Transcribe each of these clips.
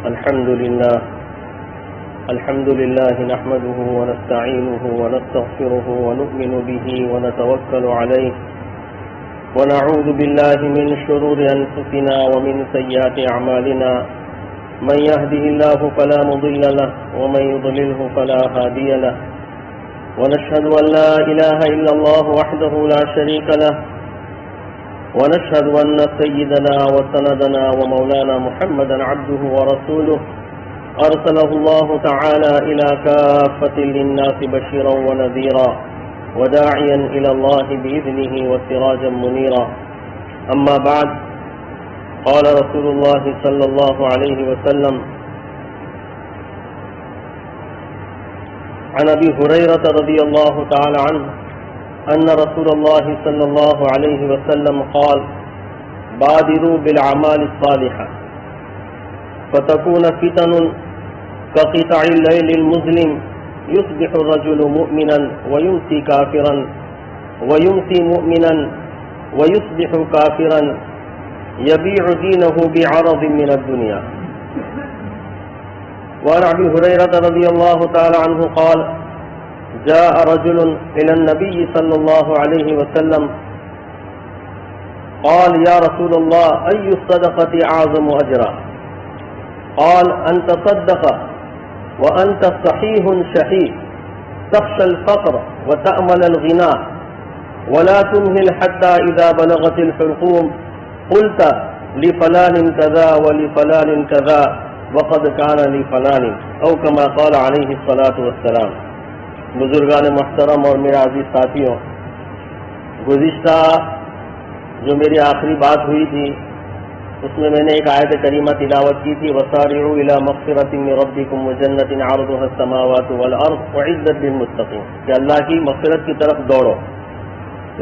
الحمد لله نحمده ونستعينه ونستغفره ونؤمن به ونتوكل عليه ونعوذ بالله من شرور أنفسنا ومن سيئات أعمالنا من يهده الله فلا مضل له ومن يضلله فلا هادي له ونشهد أن لا إله إلا الله وحده لا شريك له ونشهد أن سيدنا وسندنا ومولانا محمدا عبده ورسوله أرسله الله تعالى إلى كافة للناس بشيرا ونذيرا وداعيا إلى الله بإذنه وسراجا منيرا أما بعد قال رسول الله صلى الله عليه وسلم عن أبي هريرة رضي الله تعالى عنه أن رسول الله صلى الله عليه وسلم قال بادروا بالأعمال الصالحة فتكون فتن كقطع الليل المظلم يصبح الرجل مؤمنا ويمسي كافرا ويمسي مؤمنا ويصبح كافرا يبيع دينه بعرض من الدنيا. وعن أبي هريرة رضي الله تعالى عنه قال جاء رجل إلى النبي صلى الله عليه وسلم قال يا رسول الله أي الصدقة أعظم أجرا؟ قال أن تصدق وأنت صحيح شحيح تخشى الفقر وتأمل الغنى ولا تمهل حتى إذا بلغت الحلقوم قلت لفلان كذا ولفلان كذا وقد كان لفلان أو كما قال عليه الصلاة والسلام. بزرگان محترم اور میرا عزیز ساتھیوں، گزشتہ جو میری آخری بات ہوئی تھی اس میں نے ایک آیت کریمہ تلاوت کی تھی وَسَارِعُوا إِلَى مَغْفِرَةٍ مِّن رَّبِّكُمْ وَجَنَّةٍ عَرْضُهَا السَّمَاوَاتُ وَالْأَرْضُ أُعِدَّتْ لِلْمُتَّقِينَ کہ اللہ کی مغفرت کی طرف دوڑو.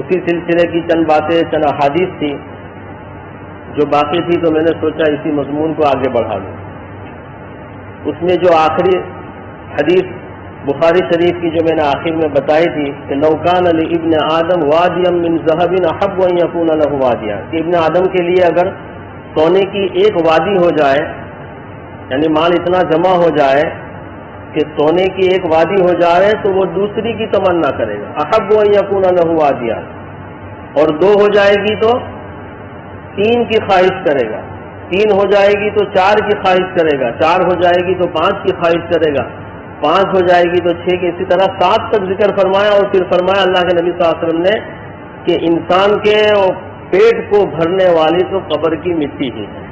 اسی سلسلے کی چند باتیں، چند احادیث تھی جو باقی تھی تو میں نے سوچا اسی مضمون کو آگے بڑھا لوں. اس میں جو آخری حدیث بخاری شریف کی جو میں نے آخر میں بتائی تھی کہ لو کان لابن آدم وادیا من ذهب احب ان یکون له وادیا، کہ ابن آدم کے لیے اگر سونے کی ایک وادی ہو جائے، یعنی مال اتنا جمع ہو جائے کہ سونے کی ایک وادی ہو جائے تو وہ دوسری کی تمنا کرے گا. احب ان یکون له وادیا، اور دو ہو جائے گی تو تین کی خواہش کرے گا، تین ہو جائے گی تو چار کی خواہش کرے گا، چار ہو جائے گی تو پانچ کی خواہش کرے گا، پانچ ہو جائے گی تو چھ کی، اسی طرح سات تک ذکر فرمایا. اور پھر فرمایا اللہ کے نبی صلی اللہ علیہ وسلم نے کہ انسان کے پیٹ کو بھرنے والی تو قبر کی مٹی ہی ہے.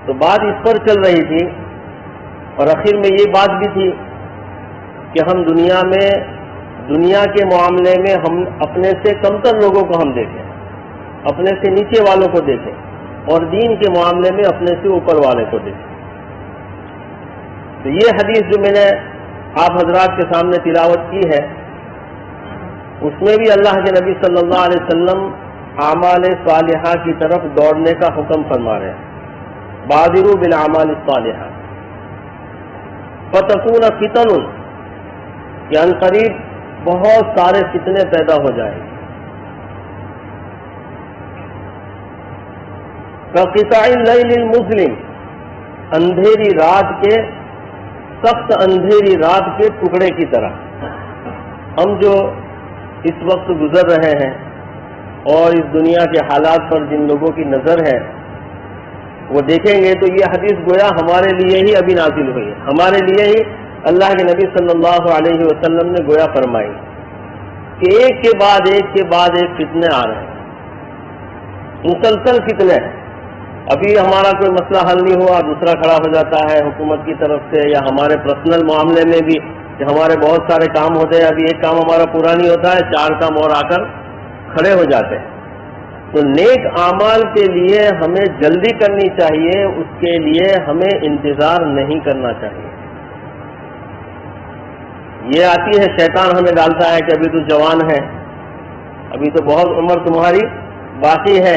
تو بات اس پر چل رہی تھی اور آخر میں یہ بات بھی تھی کہ ہم دنیا کے معاملے میں ہم اپنے سے کمتر لوگوں کو ہم دیکھیں، اپنے سے نیچے والوں کو دیکھیں، اور دین کے معاملے میں اپنے سے اوپر والے کو دیکھیں. تو یہ حدیث جو میں نے آپ حضرات کے سامنے تلاوت کی ہے اس میں بھی اللہ کے نبی صلی اللہ علیہ وسلم اعمال صالحہ کی طرف دوڑنے کا حکم فرما رہے ہیں. بادروا بالاعمال الصالحہ فتکون فتن، کہ عنقریب بہت سارے فتنے پیدا ہو جائیں گے. كقطع اللیل المظلم، اندھیری رات کے، سخت اندھیری رات کے ٹکڑے کی طرح. ہم جو اس وقت گزر رہے ہیں اور اس دنیا کے حالات پر جن لوگوں کی نظر ہے وہ دیکھیں گے تو یہ حدیث گویا ہمارے لیے ہی ابھی نازل ہوئی ہے، ہمارے لیے ہی اللہ کے نبی صلی اللہ علیہ وسلم نے گویا فرمائی کہ ایک کے بعد ایک فتنے آ رہے ہیں، مسلسل فتنے ہیں. ابھی ہمارا کوئی مسئلہ حل نہیں ہوا دوسرا کھڑا ہو جاتا ہے حکومت کی طرف سے، یا ہمارے پرسنل معاملے میں بھی کہ ہمارے بہت سارے کام ہوتے ہیں، ابھی ایک کام ہمارا پورا نہیں ہوتا ہے، چار کام اور آ کر کھڑے ہو جاتے ہیں. تو نیک اعمال کے لیے ہمیں جلدی کرنی چاہیے، اس کے لیے ہمیں انتظار نہیں کرنا چاہیے. یہ آتی ہے شیطان ہمیں ڈالتا ہے کہ ابھی تو جوان ہے، ابھی تو بہت عمر تمہاری باقی ہے،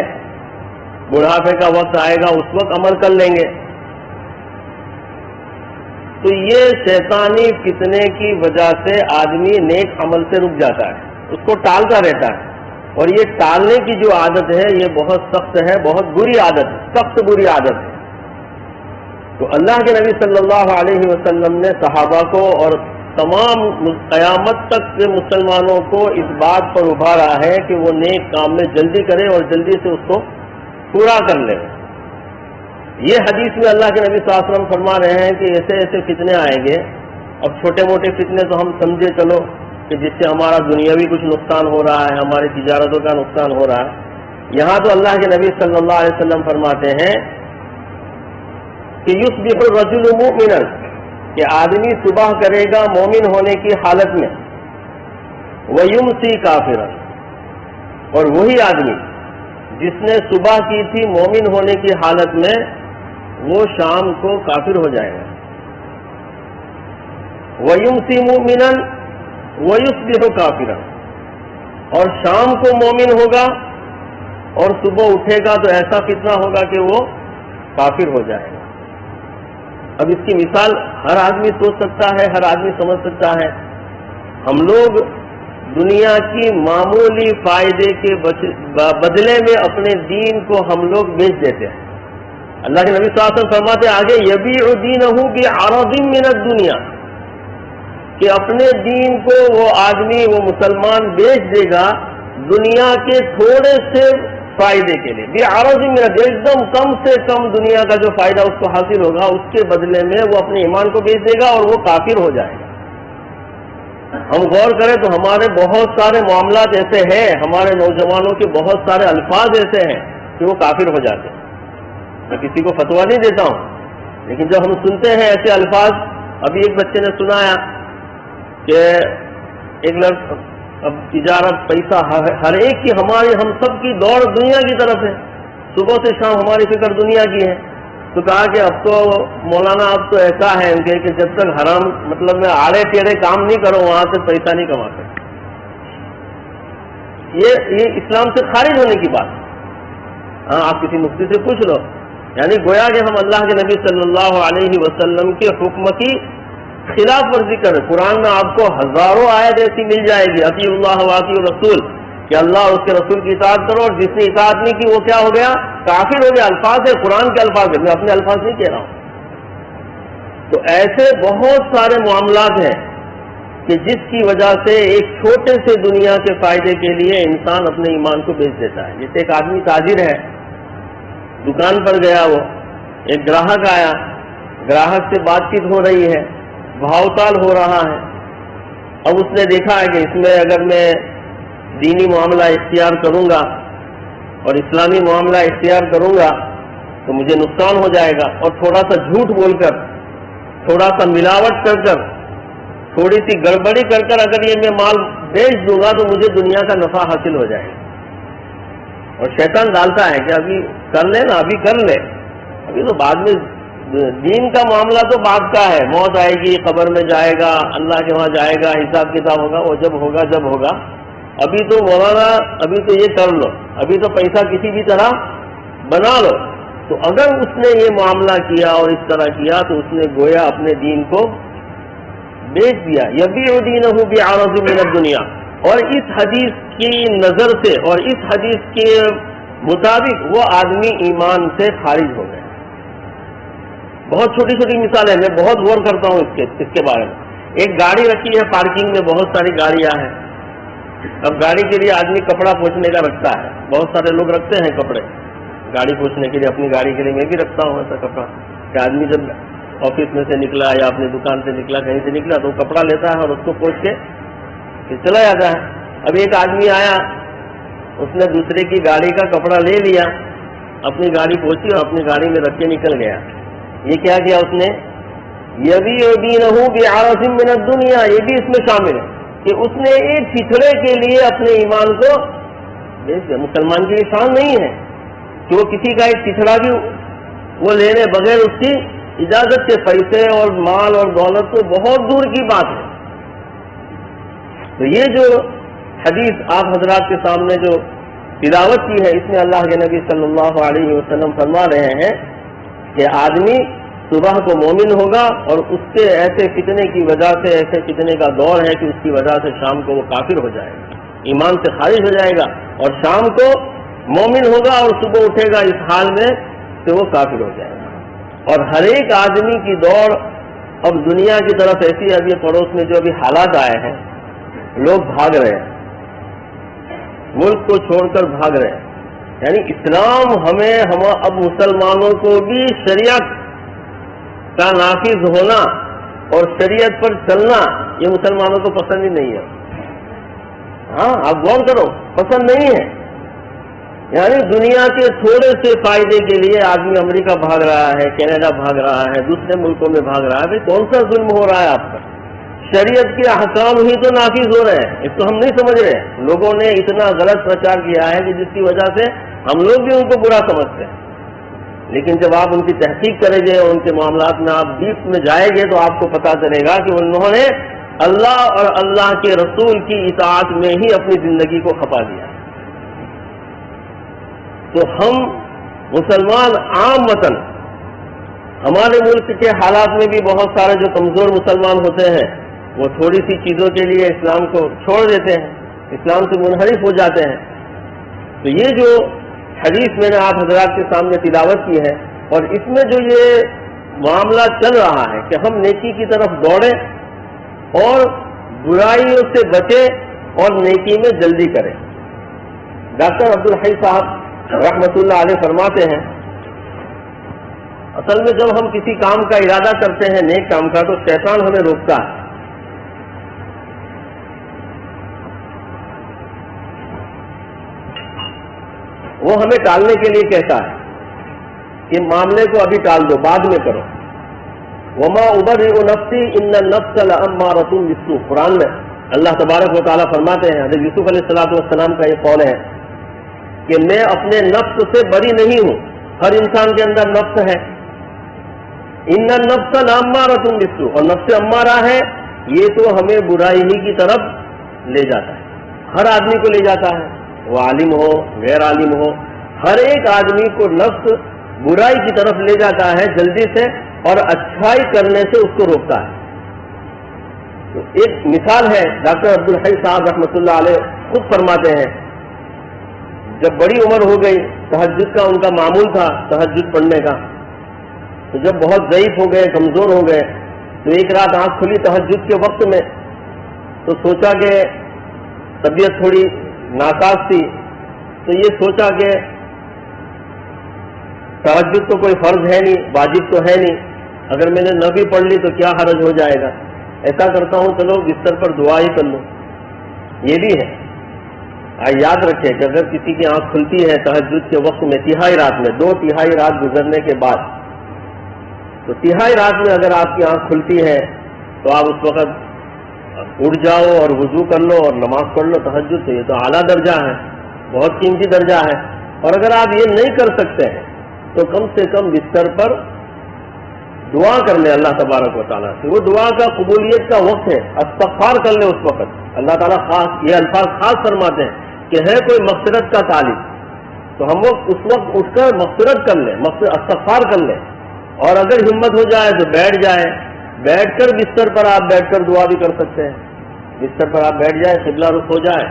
بڑھاپے کا وقت آئے گا اس وقت عمل کر لیں گے. تو یہ شیطانی فتنے کی وجہ سے آدمی نیک عمل سے رک جاتا ہے، اس کو ٹالتا رہتا ہے. اور یہ ٹالنے کی جو عادت ہے یہ بہت سخت ہے، بہت بری عادت ہے، سخت بری عادت ہے. تو اللہ کے نبی صلی اللہ علیہ وسلم نے صحابہ کو اور تمام قیامت تک کے مسلمانوں کو اس بات پر ابھارا ہے کہ وہ نیک کام میں جلدی کرے اور جلدی سے اس کو پورا کر لے. یہ حدیث میں اللہ کے نبی صلی اللہ علیہ وسلم فرما رہے ہیں کہ ایسے ایسے فتنے آئیں گے. اب چھوٹے موٹے فتنے تو ہم سمجھے چلو کہ جس سے ہمارا دنیاوی کچھ نقصان ہو رہا ہے, ہماری تجارتوں کا نقصان ہو رہا ہے. یہاں تو اللہ کے نبی صلی اللہ علیہ وسلم فرماتے ہیں کہ یصبح الرجل مؤمنا, کہ آدمی صبح کرے گا مومن ہونے کی حالت میں, ویمسی کافرا, اور وہی آدمی جس نے صبح کی تھی مومن ہونے کی حالت میں وہ شام کو کافر ہو جائے گا. ویمسی مؤمنا ویصبح کافرا, اور شام کو مومن ہوگا اور صبح اٹھے گا تو ایسا فتنہ ہوگا کہ وہ کافر ہو جائے گا. اب اس کی مثال ہر آدمی سوچ سکتا ہے, ہر آدمی سمجھ سکتا ہے. ہم لوگ دنیا کی معمولی فائدے کے بدلے میں اپنے دین کو ہم لوگ بیچ دیتے ہیں. اللہ کے نبی صلی اللہ علیہ وسلم فرماتے ہیں آگے یبیع دینہ بعرض من الدنیا, کہ اپنے دین کو وہ آدمی وہ مسلمان بیچ دے گا دنیا کے تھوڑے سے فائدے کے لیے. بعرض من الدنیا, ایک دم کم سے کم دنیا کا جو فائدہ اس کو حاصل ہوگا اس کے بدلے میں وہ اپنے ایمان کو بیچ دے گا اور وہ کافر ہو جائے گا. ہم غور کریں تو ہمارے بہت سارے معاملات ایسے ہیں, ہمارے نوجوانوں کے بہت سارے الفاظ ایسے ہیں کہ وہ کافر ہو جاتے ہیں. میں کسی کو فتویٰ نہیں دیتا ہوں, لیکن جب ہم سنتے ہیں ایسے الفاظ, ابھی ایک بچے نے سنایا کہ ایک لڑکا, اب تجارت پیسہ ہر ایک کی, ہماری ہم سب کی دوڑ دنیا کی طرف ہے, صبح سے شام ہماری فکر دنیا کی ہے. تو کہا کہ اب تو مولانا اب تو ایسا ہے کہ جب تک حرام مطلب میں آڑے ٹیڑے کام نہیں کرو وہاں سے پیسہ نہیں کما سکتے. یہ اسلام سے خارج ہونے کی بات. ہاں آپ کسی مفتی سے پوچھ لو, یعنی گویا کہ ہم اللہ کے نبی صلی اللہ علیہ وسلم کے حکم کی خلاف ورزی کریں. قرآن میں آپ کو ہزاروں آیت ایسی مل جائے گی, اطیعوا اللہ واطیعوا الرسول, کہ اللہ اور اس کے رسول کی اطاعت کرو, اور جس نے اطاعت نہیں کی وہ کیا ہو گیا, کافر ہو گیا. الفاظ ہے قرآن کے الفاظ ہے, میں اپنے الفاظ نہیں کہہ رہا ہوں. تو ایسے بہت سارے معاملات ہیں کہ جس کی وجہ سے ایک چھوٹے سے دنیا کے فائدے کے لیے انسان اپنے ایمان کو بیچ دیتا ہے. جیسے ایک آدمی تاجر ہے, دکان پر گیا, وہ ایک گراہک آیا, گراہک سے بات چیت ہو رہی ہے, بھاؤ تال ہو رہا ہے. اب اس نے دیکھا ہے کہ اس میں اگر میں دینی معاملہ اختیار کروں گا اور اسلامی معاملہ اختیار کروں گا تو مجھے نقصان ہو جائے گا, اور تھوڑا سا جھوٹ بول کر, تھوڑا سا ملاوٹ کر کر, تھوڑی سی گڑبڑی کر کر اگر یہ میں مال بیچ دوں گا تو مجھے دنیا کا نفع حاصل ہو جائے گا. اور شیطان ڈالتا ہے کہ ابھی کر لے نا, ابھی کر لے, ابھی تو بعد میں دین کا معاملہ تو بعد کا ہے, موت آئے گی, قبر میں جائے گا, اللہ کے وہاں جائے گا, حساب کتاب ہوگا, وہ جب ہوگا. ابھی تو مولانا ابھی تو یہ کر لو, ابھی تو پیسہ کسی بھی طرح بنا لو. تو اگر اس نے یہ معاملہ کیا اور اس طرح کیا تو اس نے گویا اپنے دین کو بیچ دیا. یبیع دینہ بعرض من الدنیا. اور اس حدیث کی نظر سے اور اس حدیث کے مطابق وہ آدمی ایمان سے خارج ہو گئے. بہت چھوٹی چھوٹی مثال ہے, میں بہت غور کرتا ہوں اس کے بارے میں. ایک گاڑی رکھی ہے پارکنگ میں, بہت ساری گاڑیاں ہیں. اب گاڑی کے لیے آدمی کپڑا پوچھنے کا رکھتا ہے, بہت سارے لوگ رکھتے ہیں کپڑے گاڑی پوچھنے کے لیے. اپنی گاڑی کے لیے میں بھی رکھتا ہوں ایسا کپڑا کہ آدمی جب آفس میں سے نکلا یا اپنی دکان سے نکلا, کہیں سے نکلا, تو وہ کپڑا لیتا ہے اور اس کو پوچھ کے پھر چلا جاتا ہے. اب ایک آدمی آیا, اس نے دوسرے کی گاڑی کا کپڑا لے لیا, اپنی گاڑی پوچھی اور اپنی گاڑی میں رکھ کے نکل گیا. یہ کیا کیا اس نے, یبیع دینہ بعرض من الدنیا, یہ بھی اس میں شامل ہے کہ اس نے ایک چھچڑے کے لیے اپنے ایمان کو بیچ دیا. مسلمان کی شان نہیں ہے کہ وہ کسی کا ایک چھچڑا بھی وہ لینے بغیر اس کی اجازت کے پیسے اور مال اور دولت تو بہت دور کی بات ہے. تو یہ جو حدیث آپ حضرات کے سامنے جو تلاوت کی ہے, اس میں اللہ کے نبی صلی اللہ علیہ وسلم فرما رہے ہیں کہ آدمی صبح کو مومن ہوگا اور اس کے ایسے فتنے کی وجہ سے, ایسے فتنے کا دور ہے کہ اس کی وجہ سے شام کو وہ کافر ہو جائے گا, ایمان سے خارج ہو جائے گا, اور شام کو مومن ہوگا اور صبح اٹھے گا اس حال میں کہ وہ کافر ہو جائے گا. اور ہر ایک آدمی کی دوڑ اب دنیا کی طرف ایسی ہے. اب یہ پڑوس میں جو ابھی حالات آئے ہیں، لوگ بھاگ رہے ہیں، ملک کو چھوڑ کر بھاگ رہے ہیں. یعنی اسلام ہم اب مسلمانوں کو بھی شریعت کا نافذ ہونا اور شریعت پر چلنا یہ مسلمانوں کو پسند ہی نہیں ہے. ہاں آپ غور کرو، پسند نہیں ہے. یعنی دنیا کے تھوڑے سے فائدے کے لیے آدمی امریکہ بھاگ رہا ہے، کینیڈا بھاگ رہا ہے، دوسرے ملکوں میں بھاگ رہا ہے. بھائی کون سا ظلم ہو رہا ہے آپ پر؟ شریعت کے احکام ہی تو نافذ ہو رہے ہیں. اس کو ہم نہیں سمجھ رہے. لوگوں نے اتنا غلط پرچار کیا ہے کہ جس کی وجہ سے ہم لوگ بھی ان کو برا سمجھتے ہیں. لیکن جب آپ ان کی تحقیق کریں گے اور ان کے معاملات میں آپ ڈیپ میں جائیں گے تو آپ کو پتا چلے گا کہ انہوں نے اللہ اور اللہ کے رسول کی اطاعت میں ہی اپنی زندگی کو کھپا دیا. تو ہم مسلمان عام وطن، ہمارے ملک کے حالات میں بھی بہت سارے جو کمزور مسلمان ہوتے ہیں وہ تھوڑی سی چیزوں کے لیے اسلام کو چھوڑ دیتے ہیں، اسلام سے منحرف ہو جاتے ہیں. تو یہ جو حدیث میں نے آپ حضرات کے سامنے تلاوت کی ہے، اور اس میں جو یہ معاملہ چل رہا ہے کہ ہم نیکی کی طرف دوڑیں اور برائیوں سے بچیں اور نیکی میں جلدی کریں. ڈاکٹر عبدالحی صاحب رحمۃ اللہ علیہ فرماتے ہیں، اصل میں جب ہم کسی کام کا ارادہ کرتے ہیں نیک کام کا تو شیطان ہمیں روکتا ہے. وہ ہمیں ٹالنے کے لیے کہتا ہے کہ معاملے کو ابھی ٹال دو، بعد میں کرو. وما ابرئ نفسی ان النفس لامارۃ بالسوء. قرآن میں اللہ تبارک و تعالیٰ فرماتے ہیں، حضرت یوسف علیہ السلام کا یہ قول ہے کہ میں اپنے نفس سے بری نہیں ہوں. ہر انسان کے اندر نفس ہے. ان النفس لامارۃ بالسوء، اور نفس امارہ ہے یہ تو ہمیں برائی ہی کی طرف لے جاتا ہے. ہر آدمی کو لے جاتا ہے، وہ عالم ہو غیر عالم ہو، ہر ایک آدمی کو نفس برائی کی طرف لے جاتا ہے جلدی سے، اور اچھائی کرنے سے اس کو روکتا ہے. تو ایک مثال ہے، ڈاکٹر عبدالحی صاحب رحمۃ اللہ علیہ خود فرماتے ہیں، جب بڑی عمر ہو گئی، تہجد کا ان کا معمول تھا تہجد پڑھنے کا، تو جب بہت ضعیف ہو گئے، کمزور ہو گئے، تو ایک رات آنکھ کھلی تہجد کے وقت میں، تو سوچا کہ طبیعت تھوڑی ناساز تھی، تو یہ سوچا کہ تہجد تو کوئی فرض ہے نہیں، واجب تو ہے نہیں، اگر میں نے نہ بھی پڑھ لی تو کیا حرج ہو جائے گا. ایسا کرتا ہوں چلو بستر پر دعا ہی کر لوں. یہ بھی ہے. یاد رکھیں کہ اگر کسی کی آنکھ کھلتی ہے تہجد کے وقت میں، تہائی رات میں، 2 رات گزرنے کے بعد، تو تہائی رات میں اگر آپ کی آنکھ کھلتی ہے تو آپ اس وقت اٹھ جاؤ اور وضو کر لو اور نماز پڑھ لو. تہجد سے یہ تو اعلیٰ درجہ ہے، بہت قیمتی درجہ ہے. اور اگر آپ یہ نہیں کر سکتے ہیں تو کم سے کم بستر پر دعا کر لیں اللہ تبارک و تعالیٰ سے. وہ دعا کا قبولیت کا وقت ہے، استغفار کر لیں اس وقت. اللہ تعالیٰ خاص یہ الفاظ خاص فرماتے ہیں کہ ہے کوئی مغفرت کا طالب، تو ہم لوگ اس وقت اٹھ کر مغفرت کر لیں، استغفار کر لیں. اور اگر ہمت ہو جائے تو بیٹھ جائے، بیٹھ کر بستر پر آپ بیٹھ کر دعا بھی کر سکتے ہیں. بستر پر آپ بیٹھ جائیں، قبلہ رخ ہو جائے،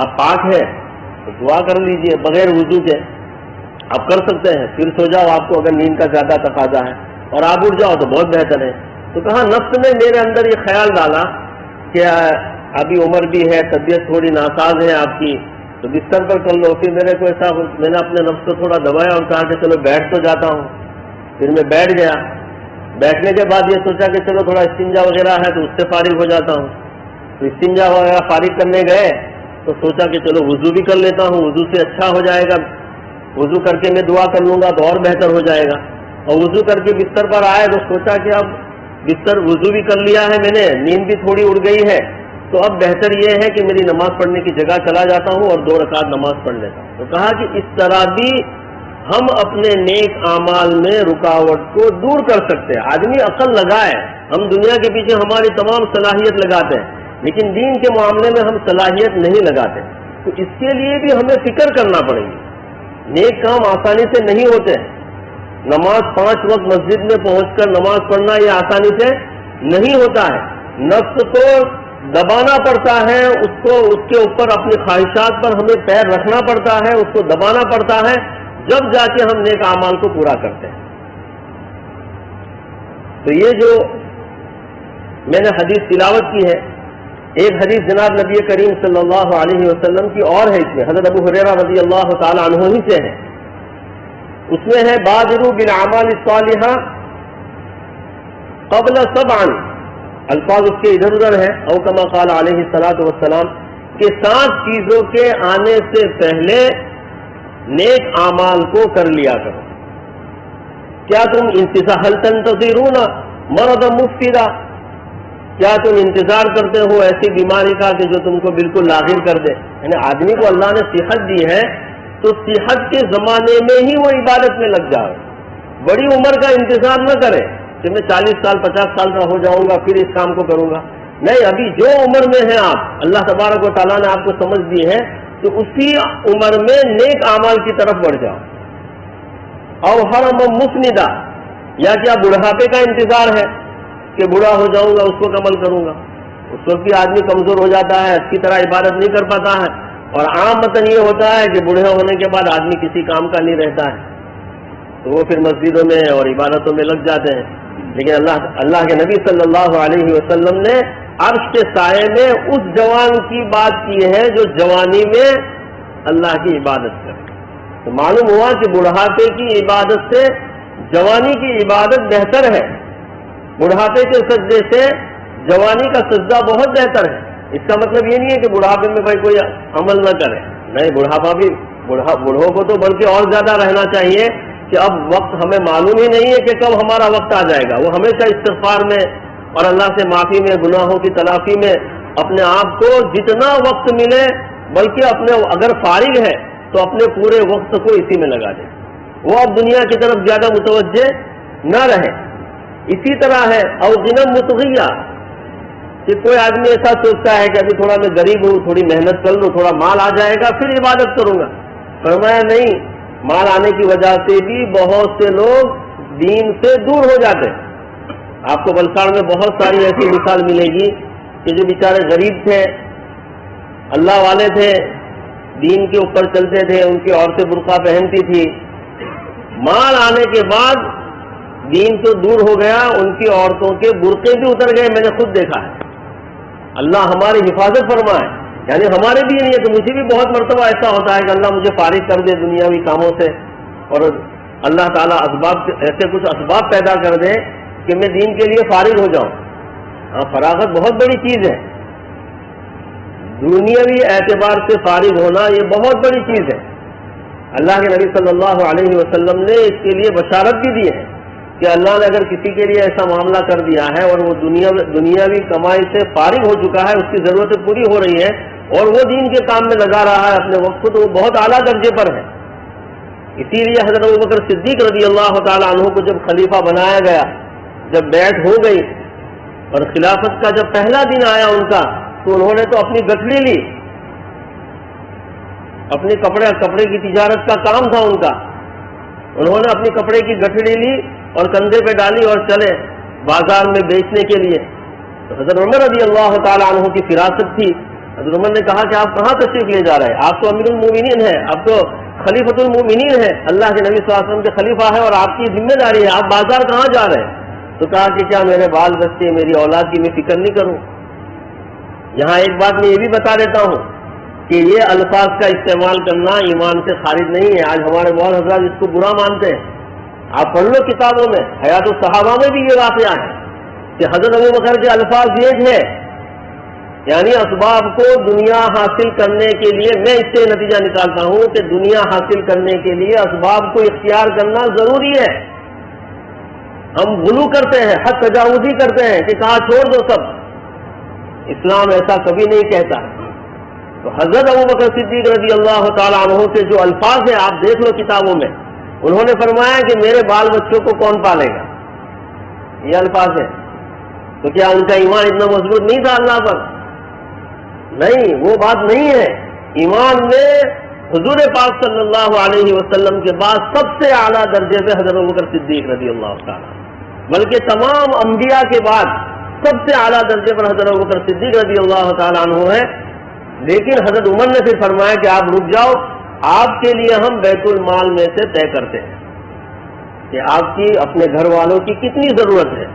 آپ پاک ہے تو دعا کر لیجئے بغیر وضو کے، آپ کر سکتے ہیں. پھر سو جاؤ آپ کو اگر نیند کا زیادہ تقاضا ہے، اور آپ اٹھ جاؤ تو بہت بہتر ہے. تو کہا نفس نے میرے اندر یہ خیال ڈالا کہ ابھی عمر بھی ہے، طبیعت تھوڑی ناساز ہے آپ کی، تو بستر پر کر لو. پھر میرے کو ایسا، میں نے اپنے نفس کو تھوڑا دبایا اور کہا کہ چلو بیٹھ تو جاتا ہوں. پھر میں بیٹھ گیا. بیٹھنے کے بعد یہ سوچا کہ چلو تھوڑا استنجا وغیرہ ہے تو اس سے فارغ ہو جاتا ہوں. تو استنجا وغیرہ فارغ کرنے گئے تو سوچا کہ چلو وضو بھی کر لیتا ہوں، وضو سے اچھا ہو جائے گا، وضو کر کے میں دعا کر لوں گا تو اور بہتر ہو جائے گا. اور وضو کر کے بستر پر آئے تو سوچا کہ اب وضو بھی کر لیا ہے میں نے، نیند بھی تھوڑی اڑ گئی ہے، تو اب بہتر یہ ہے کہ میری نماز پڑھنے کی جگہ چلا جاتا ہوں اور 2 رکعت نماز پڑھ لیتا ہوں. تو کہا کہ اس طرح بھی ہم اپنے نیک اعمال میں رکاوٹ کو دور کر سکتے ہیں. آدمی عقل لگائے، ہم دنیا کے پیچھے ہماری تمام صلاحیت لگاتے ہیں لیکن دین کے معاملے میں ہم صلاحیت نہیں لگاتے. تو اس کے لیے بھی ہمیں فکر کرنا پڑے گی. نیک کام آسانی سے نہیں ہوتے. نماز 5 وقت مسجد میں پہنچ کر نماز پڑھنا یہ آسانی سے نہیں ہوتا ہے. نفس کو دبانا پڑتا ہے، اس کے اوپر اپنی خواہشات پر ہمیں پیر رکھنا پڑتا ہے، اس کو دبانا پڑتا ہے، جب جا کے ہم نیک اعمال کو پورا کرتے ہیں. تو یہ جو میں نے حدیث تلاوت کی ہے، ایک حدیث جناب نبی کریم صلی اللہ علیہ وسلم کی اور ہے، اس میں حضرت ابو ہریرہ رضی اللہ تعالی عنہ ہی سے ہے، اس میں ہے بادروا بالاعمال الصالحہ قبل سبع، الفاظ اس کے ادھر ادھر ہے، او کما قال علیہ الصلاۃ والسلام، کہ 7 چیزوں کے آنے سے پہلے نیک اعمال کو کر لیا کرو۔ کیا تم هل تنتظرون مرضا مفسدا، کیا تم انتظار کرتے ہو ایسی بیماری کا کہ جو تم کو بالکل لاغر کر دے؟ یعنی آدمی کو اللہ نے صحت دی ہے تو صحت کے زمانے میں ہی وہ عبادت میں لگ جائے، بڑی عمر کا انتظار نہ کرے کہ میں 40 سال 50 سال کا ہو جاؤں گا پھر اس کام کو کروں گا، نہیں، ابھی جو عمر میں ہیں آپ، اللہ تبارک و تعالیٰ نے آپ کو سمجھ دی ہے تو اسی عمر میں نیک اعمال کی طرف بڑھ جاؤ۔ اور حرم مسندا، یا کیا بڑھاپے کا انتظار ہے کہ بوڑھا ہو جاؤں گا اس کو عمل کروں گا؟ اس وقت بھی آدمی کمزور ہو جاتا ہے، اچھی طرح عبادت نہیں کر پاتا ہے، اور عام متن یہ ہوتا ہے کہ بوڑھے ہونے کے بعد آدمی کسی کام کا نہیں رہتا ہے، تو وہ پھر مسجدوں میں اور عبادتوں میں لگ جاتے ہیں۔ لیکن اللہ کے نبی صلی اللہ علیہ وسلم نے عرش کے سائے میں اس جوان کی بات کی ہے جو جوانی میں اللہ کی عبادت کرے۔ تو معلوم ہوا کہ بڑھاپے کی عبادت سے جوانی کی عبادت بہتر ہے، بڑھاپے کے سجدے سے جوانی کا سجدہ بہت بہتر ہے۔ اس کا مطلب یہ نہیں ہے کہ بڑھاپے میں بھائی کوئی عمل نہ کرے، نہیں، بڑھاپا بھی بوڑھوں کو تو بلکہ اور زیادہ رہنا چاہیے کہ اب وقت ہمیں معلوم ہی نہیں ہے کہ کب ہمارا وقت آ جائے گا، وہ ہمیشہ استغفار میں اور اللہ سے معافی میں، گناہوں کی تلافی میں اپنے آپ کو جتنا وقت ملے، بلکہ اپنے اگر فارغ ہے تو اپنے پورے وقت کو اسی میں لگا دے، وہ اب دنیا کی طرف زیادہ متوجہ نہ رہے۔ اسی طرح ہے او غنی مطغیہ، کہ کوئی آدمی ایسا سوچتا ہے کہ ابھی تھوڑا میں غریب ہوں، تھوڑی محنت کر لوں، تھوڑا مال آ جائے گا پھر عبادت کروں گا۔ فرمایا نہیں، مال آنے کی وجہ سے بھی بہت سے لوگ دین سے دور ہو جاتے ہیں۔ آپ کو بلساڑ میں بہت ساری ایسی مثال ملے گی کہ جو بیچارے غریب تھے، اللہ والے تھے، دین کے اوپر چلتے تھے، ان کی عورتیں برقع پہنتی تھی، مال آنے کے بعد دین سے دور ہو گیا، ان کی عورتوں کے برقعے بھی اتر گئے، میں نے خود دیکھا ہے۔ اللہ ہماری حفاظت فرمائے، یعنی ہمارے بھی نہیں ہے تو مجھے بھی بہت مرتبہ ایسا ہوتا ہے کہ اللہ مجھے فارغ کر دے دنیاوی کاموں سے، اور اللہ تعالیٰ ایسے کچھ اسباب پیدا کر دے کہ میں دین کے لیے فارغ ہو جاؤں۔ ہاں، فراغت بہت بڑی چیز ہے، دنیاوی اعتبار سے فارغ ہونا یہ بہت بڑی چیز ہے۔ اللہ کے نبی صلی اللہ علیہ وسلم نے اس کے لیے بشارت بھی دی ہے کہ اللہ نے اگر کسی کے لیے ایسا معاملہ کر دیا ہے اور وہ دنیاوی کمائی سے فارغ ہو چکا ہے، اس کی ضرورتیں پوری ہو رہی ہیں اور وہ دین کے کام میں لگا رہا ہے اپنے وقت کو، تو وہ بہت اعلیٰ درجے پر ہے۔ اسی لیے حضرت ابوبکر صدیق رضی اللہ تعالی عنہ کو جب خلیفہ بنایا گیا، جب بیعت ہو گئی اور خلافت کا جب پہلا دن آیا ان کا، تو انہوں نے تو اپنی گٹھڑی لی، اپنے کپڑے کی تجارت کا کام تھا ان کا، انہوں نے اپنی کپڑے کی گٹھڑی لی اور کندھے پہ ڈالی اور چلے بازار میں بیچنے کے لیے۔ تو حضرت عمر رضی اللہ تعالی عنہ کی فراست تھی، حضرت عمر نے کہا کہ آپ کہاں تشریف لے جا رہے ہیں؟ آپ تو امیر المومنین ہیں، آپ تو خلیفۃ المومنین ہیں، اللہ کے نبی صلی اللہ علیہ وسلم کے خلیفہ ہے اور آپ کی ذمہ داری ہے، آپ بازار کہاں جا رہے ہیں؟ تو کہا کہ کیا میرے بال بچے، میری اولاد کی میں فکر نہیں کروں؟ یہاں ایک بات میں یہ بھی بتا دیتا ہوں کہ یہ الفاظ کا استعمال کرنا ایمان سے خارج نہیں ہے۔ آج ہمارے بہت حضرات اس کو برا مانتے ہیں۔ آپ پڑھ لو کتابوں میں، حیات الصحابہ میں بھی یہ واقعہ ہے کہ حضرت ابوبکر کے الفاظ یہ تھے، یعنی اسباب کو دنیا حاصل کرنے کے لیے، میں اس سے نتیجہ نکالتا ہوں کہ دنیا حاصل کرنے کے لیے اسباب کو اختیار کرنا ضروری ہے۔ ہم غلو کرتے ہیں، حد تجاوزی کرتے ہیں کہ کہاں چھوڑ دو سب، اسلام ایسا کبھی نہیں کہتا۔ تو حضرت ابوبکر صدیق رضی اللہ تعالی عنہ کے جو الفاظ ہیں آپ دیکھ لو کتابوں میں، انہوں نے فرمایا کہ میرے بال بچوں کو کون پالے گا، یہ الفاظ ہے۔ تو کیا ان کا ایمان اتنا مضبوط نہیں تھا اللہ پر؟ نہیں، وہ بات نہیں ہے۔ ایمان میں حضور پاک صلی اللہ علیہ وسلم کے بعد سب سے اعلیٰ درجے پہ حضرت ابوبکر صدیق رضی اللہ تعالیٰ، بلکہ تمام انبیاء کے بعد سب سے اعلیٰ درجے پر حضرت ابوبکر صدیق رضی اللہ تعالیٰ عنہ ہے۔ لیکن حضرت عمر نے پھر فرمایا کہ آپ رک جاؤ، آپ کے لیے ہم بیت المال میں سے طے کرتے ہیں کہ آپ کی اپنے گھر والوں کی کتنی ضرورت ہے،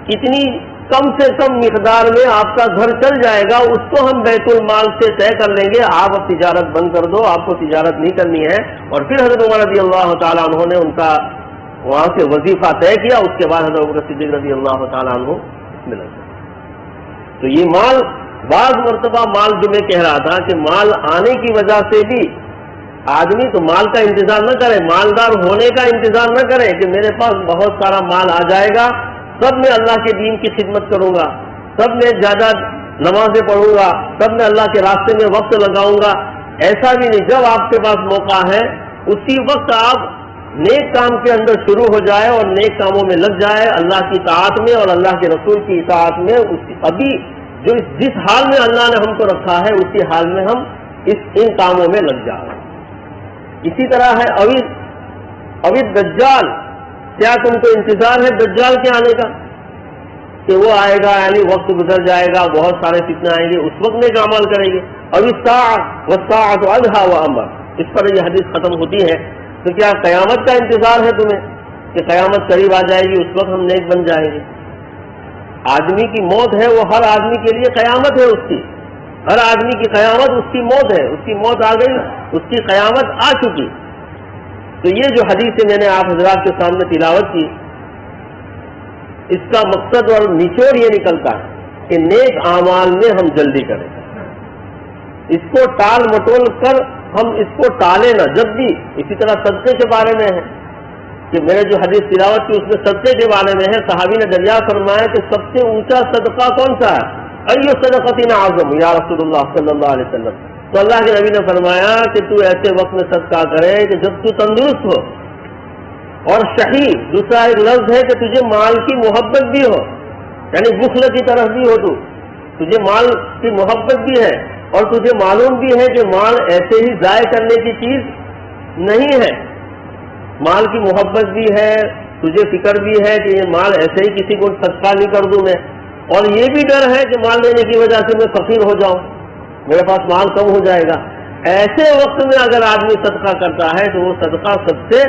کتنی کم سے کم مقدار میں آپ کا گھر چل جائے گا اس کو ہم بیت المال سے طے کر لیں گے، آپ اب تجارت بند کر دو، آپ کو تجارت نہیں کرنی ہے۔ اور پھر حضرت عمر رضی اللہ تعالیٰ عنہ نے ان کا وہاں سے وظیفہ طے کیا، اس کے بعد حضرت ابوبکر صدیق رضی اللہ تعالیٰ عنہ ملا۔ تو یہ مال، بعض مرتبہ مال جو میں کہہ رہا تھا کہ مال آنے کی وجہ سے بھی آدمی تو مال کا انتظار نہ کرے، مالدار ہونے کا انتظار نہ کرے کہ میرے پاس بہت سارا مال آ جائے گا، سب میں اللہ کے دین کی خدمت کروں گا، سب میں زیادہ نمازیں پڑھوں گا، سب میں اللہ کے راستے میں وقت لگاؤں گا۔ ایسا بھی نہیں، جب آپ کے پاس موقع ہے اسی وقت آپ نیک کام کے اندر شروع ہو جائے اور نیک کاموں میں لگ جائے، اللہ کی اطاعت میں اور اللہ کے رسول کی اطاعت میں۔ ابھی جو جس حال میں اللہ نے ہم کو رکھا ہے اسی حال میں ہم ان کاموں میں لگ جائیں۔ اسی طرح ہے ابھی دجال، کیا تم کو انتظار ہے دجال کے آنے کا کہ وہ آئے گا، یعنی وقت گزر جائے گا، بہت سارے فتنے آئیں گے، اس وقت نیک اعمال کریں گے۔ ابھی والساعۃ ادھیٰ وامر، اس پر یہ حدیث ختم ہوتی ہے۔ تو کیا قیامت کا انتظار ہے تمہیں کہ قیامت قریب آ جائے گی، اس وقت ہم نیک بن جائیں گے؟ آدمی کی موت ہے، وہ ہر آدمی کے لیے قیامت ہے، اس کی ہر آدمی کی قیامت اس کی موت ہے، اس کی موت آ گئی، اس کی قیامت آ چکی۔ تو یہ جو حدیث میں نے آپ حضرات کے سامنے تلاوت کی، اس کا مقصد اور نچوڑ یہ نکلتا ہے کہ نیک اعمال میں ہم جلدی کریں، اس کو ٹال مٹول کر ہم اس کو ٹالیں نہ جب بھی۔ اسی طرح صدقے کے بارے میں ہے کہ میں نے جو حدیث تلاوت کی اس میں صدقے کے بارے میں ہے، صحابی نے دریافت فرمایا کہ سب سے اونچا صدقہ کون سا ہے؟ ایو صدقۃ اعظم یا رسول اللہ صلی اللہ علیہ وسلم۔ تو اللہ کے نبی نے فرمایا کہ تو ایسے وقت میں صدقہ کرے کہ جب تو تندرست ہو، اور شہی دوسرا ایک لفظ ہے کہ تجھے مال کی محبت بھی ہو، یعنی بخل کی طرف بھی ہو، تجھے مال کی محبت بھی ہے اور تجھے معلوم بھی ہے کہ مال ایسے ہی ضائع کرنے کی چیز نہیں ہے، مال کی محبت بھی ہے، تجھے فکر بھی ہے کہ یہ مال ایسے ہی کسی کو صدقہ نہیں کر دوں میں، اور یہ بھی ڈر ہے کہ مال لینے کی وجہ سے میں فقیر ہو جاؤں، میرے پاس مال کم ہو جائے گا۔ ایسے وقت میں اگر آدمی صدقہ کرتا ہے تو وہ صدقہ سب سے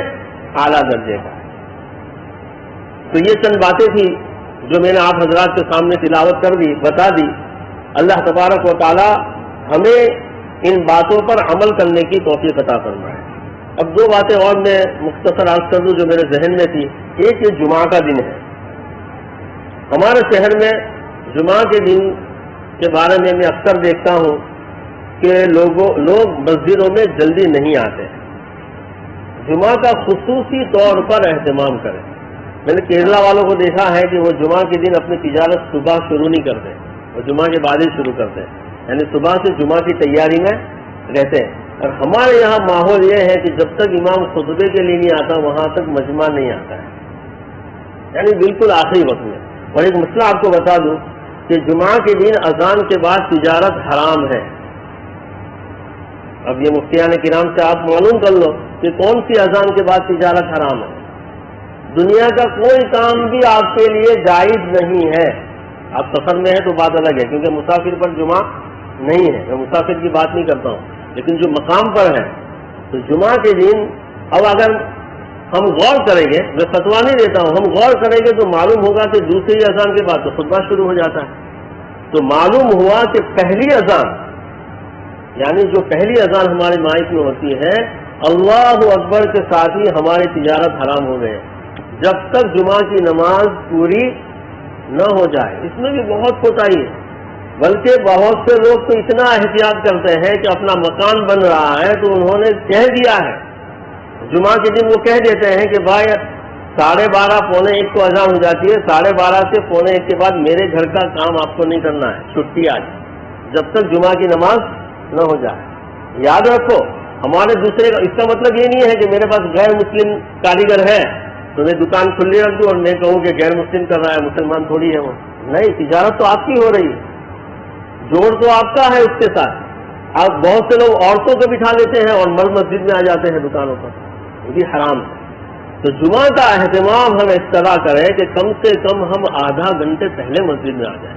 اعلیٰ درجے کا ہے۔ تو یہ چند باتیں تھی جو میں نے آپ حضرات کے سامنے تلاوت کر دی، بتا دی۔ اللہ تبارک و تعالی ہمیں ان باتوں پر عمل کرنے کی توفیق عطا فرمائے۔ اب دو باتیں اور میں مختصر عرض کر دوں جو میرے ذہن میں تھی۔ ایک یہ جمعہ کا دن ہے، ہمارے شہر میں جمعہ کے دن کے بارے میں اکثر دیکھتا ہوں کہ لوگ مسجدوں میں جلدی نہیں آتے، جمعہ کا خصوصی طور پر اہتمام کریں۔ میں نے کیرلا والوں کو دیکھا ہے کہ وہ جمعہ کے دن اپنی تجارت صبح شروع نہیں کرتے، وہ جمعہ کے بعد ہی شروع کرتے ہیں، یعنی صبح سے جمعہ کی تیاری میں رہتے ہیں۔ اور ہمارے یہاں ماحول یہ ہے کہ جب تک امام خطبے کے لیے نہیں آتا وہاں تک مجمع نہیں آتا ہے، یعنی بالکل آخری وقت میں۔ اور ایک مسئلہ آپ کو بتا دوں کہ جمعہ کے دن اذان کے بعد تجارت حرام ہے۔ اب یہ مفتیان کرام سے آپ معلوم کر لو کہ کون سی اذان کے بعد تجارت حرام ہے۔ دنیا کا کوئی کام بھی آپ کے لیے جائز نہیں ہے۔ آپ سفر میں ہیں تو بات الگ ہے، کیونکہ مسافر پر جمعہ نہیں ہے، میں مسافر کی بات نہیں کرتا ہوں، لیکن جو مقام پر ہے تو جمعہ کے دن اب اگر ہم غور کریں گے، میں فتویٰ نہیں دیتا ہوں، ہم غور کریں گے تو معلوم ہوگا کہ دوسری اذان کے بعد تو خطبہ شروع ہو جاتا ہے۔ تو معلوم ہوا کہ پہلی اذان، یعنی جو پہلی اذان ہمارے مائک میں ہوتی ہے، اللہ اکبر کے ساتھ ہی ہماری تجارت حرام ہو گئے جب تک جمعہ کی نماز پوری نہ ہو جائے۔ اس میں بھی بہت کوتاہی ہے، بلکہ بہت سے لوگ تو اتنا احتیاط کرتے ہیں کہ اپنا مکان بن رہا ہے تو انہوں نے کہہ دیا ہے جمعہ کے دن، وہ کہہ دیتے ہیں کہ بھائی 12:30 پونے 1 کو اذان ہو جاتی ہے، 12:30 سے پونے 1 کے بعد میرے گھر کا کام آپ کو نہیں کرنا ہے، چھٹی آج، جب تک جمعہ کی نماز نہ ہو جائے۔ یاد رکھو، ہمارے دوسرے کا اس کا مطلب یہ نہیں ہے کہ میرے پاس غیر مسلم کاریگر ہے تو میں دکان کھلی رکھ دوں اور میں کہوں کہ غیر مسلم کر رہا ہے، مسلمان تھوڑی ہے وہ۔ نہیں، تجارت تو آپ کی ہو رہی ہے، جوڑ تو آپ کا ہے اس کے ساتھ۔ آپ بہت سے لوگ عورتوں کو بٹھا لیتے ہیں اور مرد مسجد میں آ جاتے ہیں دکانوں پر، وہ بھی حرام ہے۔ تو جمعہ کا اہتمام ہم اس طرح کریں کہ کم سے کم ہم آدھا گھنٹے پہلے مسجد میں آ جائیں،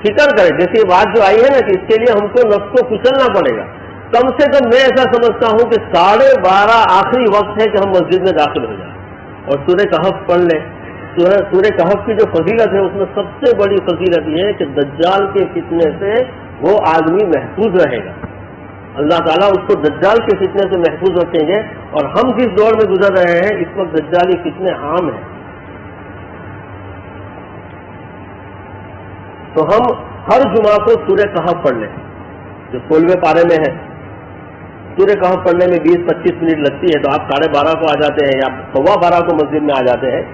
فکر کریں۔ جیسے یہ بات جو آئی ہے نا کہ اس کے لیے ہم کو نفس کو کچلنا پڑے گا، کم سے کم میں ایسا سمجھتا ہوں کہ 12:30 آخری وقت ہے کہ ہم مسجد میں داخل ہو جائیں اور سورہ کہف پڑھ لیں، سورہ کہف کی جو فضیلت ہے اس میں سب سے بڑی فضیلت یہ ہے کہ دجال کے فتنے سے وہ آدمی محفوظ رہے گا. اللہ تعالیٰ اس کو دجال کے فتنے سے محفوظ رکھیں گے. اور ہم جس دور میں گزر رہے ہیں اس وقت دجالی فتنے عام ہیں. تو ہم ہر جمعہ کو سورہ کہف پڑھ لیں جو 16ویں پارے میں ہے. سورہ کہف پڑھنے میں 20-25 منٹ لگتی ہے, تو آپ 12:30 کو آ جاتے ہیں یا 12:15 کو مسجد میں آ جاتے ہیں.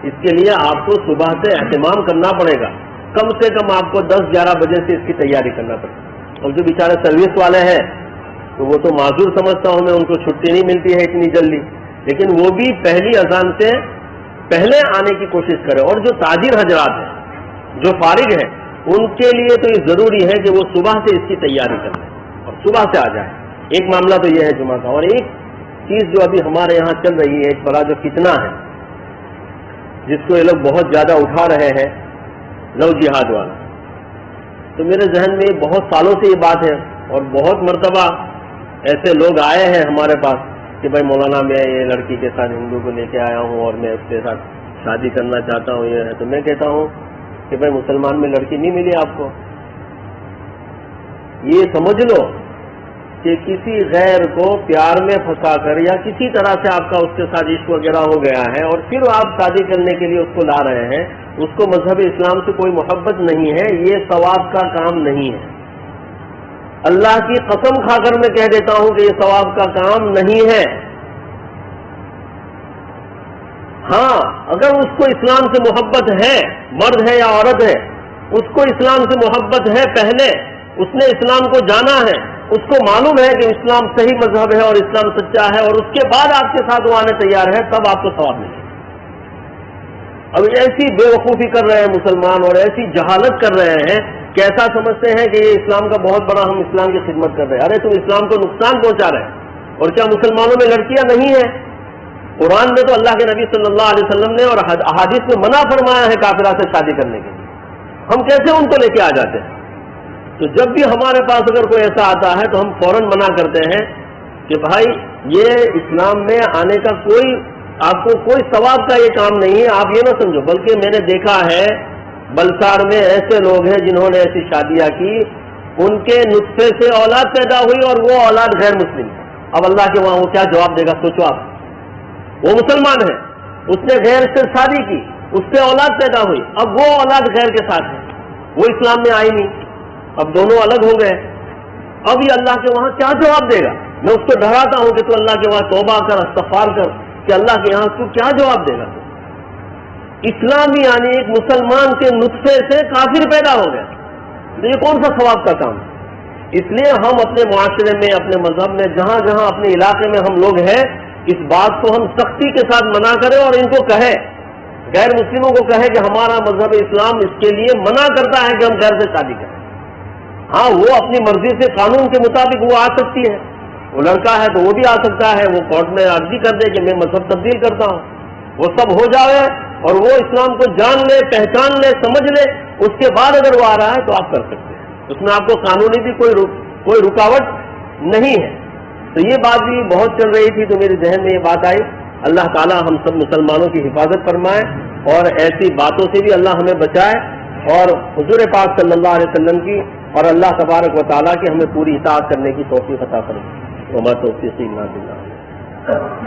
اس کے لیے آپ کو صبح سے اہتمام کرنا پڑے گا. کم سے کم آپ کو 10-11 بجے سے اس کی تیاری کرنا پڑے گا. اور جو بیچارے سروس والے ہیں تو وہ تو معذور سمجھتا ہوں میں, ان کو چھٹی نہیں ملتی ہے اتنی جلدی, لیکن وہ بھی پہلی اذان سے پہلے آنے کی کوشش کرے. اور جو تاجر حضرات ہیں جو فارغ ہیں ان کے لیے تو یہ ضروری ہے کہ وہ صبح سے اس کی تیاری کر لیں اور صبح سے آ جائیں. ایک معاملہ تو یہ ہے جمعہ کا. اور ایک چیز جو ابھی ہمارے یہاں چل رہی ہے, ایک بڑا جو فتنہ ہے جس کو یہ لوگ بہت زیادہ اٹھا رہے ہیں, لو جہاد والا. تو میرے ذہن میں بہت سالوں سے یہ بات ہے اور بہت مرتبہ ایسے لوگ آئے ہیں ہمارے پاس کہ بھائی مولانا میں یہ لڑکی کے ساتھ ہندو کو لے کے آیا ہوں اور میں اس کے ساتھ شادی کرنا چاہتا ہوں. یہ ہے تو میں کہتا ہوں کہ بھائی مسلمان میں لڑکی نہیں ملی آپ کو. یہ سمجھ لو کہ کسی غیر کو پیار میں پھنسا کر یا کسی طرح سے آپ کا اس کے ساتھ عشق وغیرہ ہو گیا ہے اور پھر آپ شادی کرنے کے لیے اس کو لا رہے ہیں. اس کو مذہب اسلام سے کوئی محبت نہیں ہے, یہ ثواب کا کام نہیں ہے. اللہ کی قسم کھا کر میں کہہ دیتا ہوں کہ یہ ثواب کا کام نہیں ہے. ہاں اگر اس کو اسلام سے محبت ہے, مرد ہے یا عورت ہے, اس کو اسلام سے محبت ہے, پہلے اس نے اسلام کو جانا ہے, اس کو معلوم ہے کہ اسلام صحیح مذہب ہے اور اسلام سچا ہے, اور اس کے بعد آپ کے ساتھ وہ آنے تیار ہے, تب آپ کو ثواب ملے. اب ایسی بے وقوفی کر رہے ہیں مسلمان اور ایسی جہالت کر رہے ہیں کہ ایسا سمجھتے ہیں کہ یہ اسلام کا بہت بڑا, ہم اسلام کی خدمت کر رہے ہیں. ارے تم اسلام کو نقصان پہنچا رہے ہیں. اور کیا مسلمانوں میں لڑکیاں نہیں ہیں؟ قرآن میں تو اللہ کے نبی صلی اللہ علیہ وسلم نے اور احادیث میں منع فرمایا ہے کافرہ سے شادی کرنے کے لیے. ہم کیسے ان کو لے کے آ جاتے ہیں؟ تو جب بھی ہمارے پاس اگر کوئی ایسا آتا ہے تو ہم فوراً منع کرتے ہیں کہ بھائی یہ اسلام میں آنے کا کوئی آپ کو کوئی ثواب کا یہ کام نہیں ہے, آپ یہ نہ سمجھو. بلکہ میں نے دیکھا ہے بلساڑ میں ایسے لوگ ہیں جنہوں نے ایسی شادیاں کی, ان کے نطفے سے اولاد پیدا ہوئی اور وہ اولاد غیر مسلم. اب اللہ کے وہاں وہ کیا جواب دے گا سوچو آپ. وہ مسلمان ہے, اس نے غیر سے شادی کی, اس سے اولاد پیدا ہوئی, اب وہ اولاد غیر کے ساتھ ہے, وہ اسلام میں آئی نہیں, اب دونوں الگ ہو گئے. اب یہ اللہ کے وہاں کیا جواب دے گا؟ میں اس کو ڈراتا ہوں کہ تو اللہ کے وہاں توبہ کر, استغفار کر, کہ اللہ کے یہاں تو کیا جواب دے گا. اسلامی یعنی ایک مسلمان کے نطفے سے کافر پیدا ہو گیا, تو یہ کون سا ثواب کا کام ہے؟ اس لیے ہم اپنے معاشرے میں, اپنے مذہب میں, جہاں جہاں اپنے علاقے میں ہم لوگ ہیں, اس بات کو ہم سختی کے ساتھ منع کریں اور ان کو کہیں, غیر مسلموں کو کہیں کہ ہمارا مذہب اسلام اس کے لیے منع کرتا ہے کہ ہم غیر سے شادی کریں. ہاں وہ اپنی مرضی سے قانون کے مطابق وہ آ سکتی ہے, وہ لڑکا ہے تو وہ بھی آ سکتا ہے, وہ کورٹ میں عرضی کر دے کہ میں مذہب تبدیل کرتا ہوں, وہ سب ہو جائے اور وہ اسلام کو جان لے, پہچان لے, سمجھ لے, اس کے بعد اگر وہ آ رہا ہے تو آپ کر سکتے ہیں. اس میں آپ کو قانونی بھی کوئی رکاوٹ نہیں ہے. تو یہ بات بھی بہت چل رہی تھی تو میرے ذہن میں یہ بات آئی. اللہ تعالی ہم سب مسلمانوں کی حفاظت فرمائے اور ایسی باتوں سے بھی اللہ ہمیں بچائے, اور حضور پاک صلی اللہ علیہ وسلم کی اور اللہ تبارک و تعالیٰ کی ہمیں پوری اطاعت کرنے کی توفیق عطا فرمائے. وما توفیقی الا باللہ.